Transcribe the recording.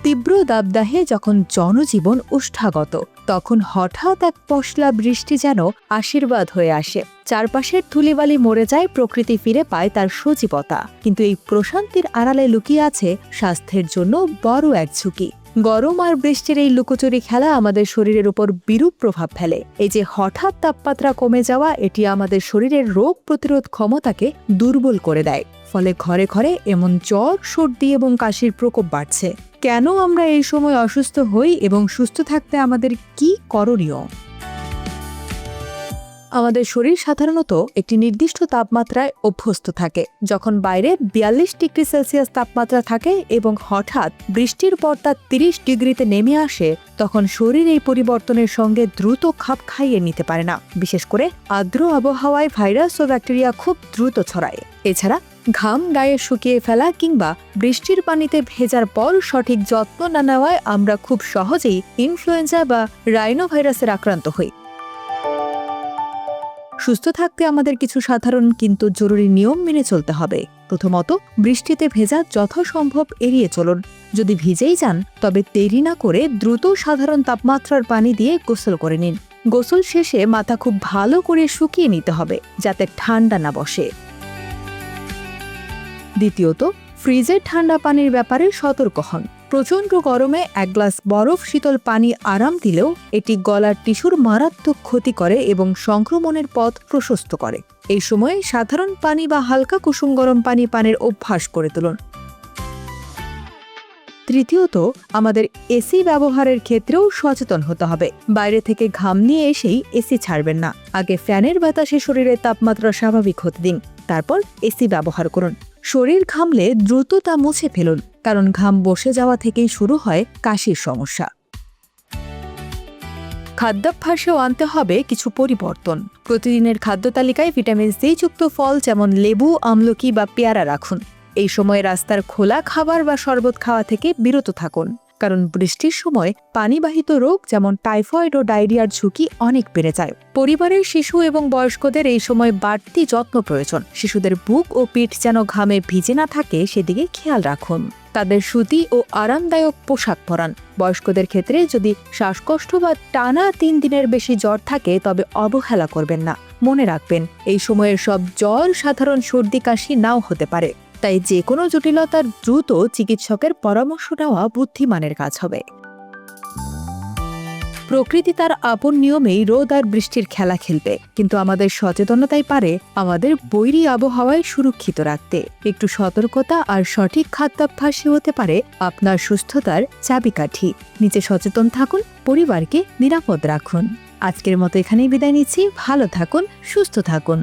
তীব্র দাবদাহে যখন জনজীবন ওষ্ঠাগত, তখন হঠাৎ এক পশলা বৃষ্টি যেন আশীর্বাদ হয়ে আসে। চারপাশের ধুলিবালি মরে যায়, প্রকৃতি ফিরে পায় তার সজীবতা। কিন্তু এই প্রশান্তির আড়ালে লুকিয়ে আছে স্বাস্থ্যের জন্য বড় এক ঝুঁকি। গরম আর বৃষ্টির এই লুকোচুরি খেলা আমাদের শরীরের উপর বিরূপ প্রভাব ফেলে। এই যে হঠাৎ তাপমাত্রা কমে যাওয়া, এটি আমাদের শরীরের রোগ প্রতিরোধ ক্ষমতাকে দুর্বল করে দেয়। ফলে ঘরে ঘরে এমন জ্বর, সর্দি এবং কাশির প্রকোপ বাড়ছে। কেন আমরা এই সময় অসুস্থ হই এবং সুস্থ থাকতে আমাদের কি করণীয়? আমাদের শরীর সাধারণত একটি নির্দিষ্ট তাপমাত্রায় অভ্যস্ত থাকে। যখন বাইরে 42 ডিগ্রি সেলসিয়াস তাপমাত্রা থাকে এবং হঠাৎ বৃষ্টির পর তা 30 ডিগ্রিতে নেমে আসে, তখন শরীর এই পরিবর্তনের সঙ্গে দ্রুত খাপ খাইয়ে নিতে পারে না। বিশেষ করে আর্দ্র আবহাওয়ায় ভাইরাস ও ব্যাকটেরিয়া খুব দ্রুত ছড়ায়। এছাড়া ঘাম গায়ে শুকিয়ে ফেলা কিংবা বৃষ্টির পানিতে ভেজার পর সঠিক যত্ন না নেওয়ায় আমরা খুব সহজেই ইনফ্লুয়েঞ্জা বা রাইনোভাইরাসের আক্রান্ত হই। সুস্থ থাকতে আমাদের কিছু সাধারণ কিন্তু জরুরি নিয়ম মেনে চলতে হবে। প্রথমত, বৃষ্টিতে ভেজা যথাসম্ভব এড়িয়ে চলুন। যদি ভিজেই যান, তবে দেরি না করে দ্রুত সাধারণ তাপমাত্রার পানি দিয়ে গোসল করে নিন। গোসল শেষে মাথা খুব ভালো করে শুকিয়ে নিতে হবে, যাতে ঠান্ডা না বসে। দ্বিতীয়ত, ফ্রিজের ঠান্ডা পানির ব্যাপারে সতর্ক হন। প্রচণ্ড গরমে এক গ্লাস বরফ শীতল পানি আরাম দিলেও এটি গলার টিস্যুর মারাত্মক ক্ষতি করে এবং সংক্রমণের পথ প্রশস্ত করে। এই সময়ে সাধারণ পানি বা হালকা কুসুম গরম পানি পানের অভ্যাস করে তুলুন। তৃতীয়ত, আমাদের এসি ব্যবহারের ক্ষেত্রেও সচেতন হতে হবে। বাইরে থেকে ঘাম নিয়ে এসেই এসি ছাড়বেন না। আগে ফ্যানের বাতাসে শরীরের তাপমাত্রা স্বাভাবিক হতে দিন, তারপর এসি ব্যবহার করুন। শরীর ঘামলে দ্রুত তা মুছে ফেলুন, কারণ ঘাম বসে যাওয়া থেকেই শুরু হয় কাশির সমস্যা। খাদ্যাভ্যাসেও আনতে হবে কিছু পরিবর্তন। প্রতিদিনের খাদ্য তালিকায় ভিটামিন সি যুক্ত ফল যেমন লেবু, আমলকি বা পেয়ারা রাখুন। এই সময় রাস্তার খোলা খাবার বা শরবত খাওয়া থেকে বিরত থাকুন, কারণ বৃষ্টির সময় পানিবাহিত রোগ যেমন টাইফয়েড ও ডায়রিয়ার ঝুঁকি অনেক বেড়ে যায়। পরিবারের শিশু এবং বয়স্কদের এই সময় বাড়তি যত্ন প্রয়োজন। শিশুদের বুক ও পিঠ যেন ঘামে ভিজে না থাকে, সেদিকে খেয়াল রাখুন। তাদের সুতি ও আরামদায়ক পোশাক পরান। বয়স্কদের ক্ষেত্রে যদি শ্বাসকষ্ট বা টানা 3 দিনের বেশি জ্বর থাকে, তবে অবহেলা করবেন না। মনে রাখবেন, এই সময়ের সব জ্বর সাধারণ সর্দি কাশি নাও হতে পারে। তাই যে কোনো জটিলতার দ্রুত চিকিৎসকের পরামর্শ নেওয়া বুদ্ধিমানের কাজ হবে। প্রকৃতি তার আপন নিয়মেই রোদ আর বৃষ্টির খেলা খেলবে, কিন্তু আমাদের সচেতনতাই পারে আমাদের বৈরী আবহাওয়ায় সুরক্ষিত রাখতে। একটু সতর্কতা আর সঠিক খাদ্যাভ্যাসই হতে পারে আপনার সুস্থতার চাবিকাঠি। নিজে সচেতন থাকুন, পরিবারকে নিরাপদ রাখুন। আজকের মতো এখানেই বিদায় নিচ্ছি। ভালো থাকুন, সুস্থ থাকুন।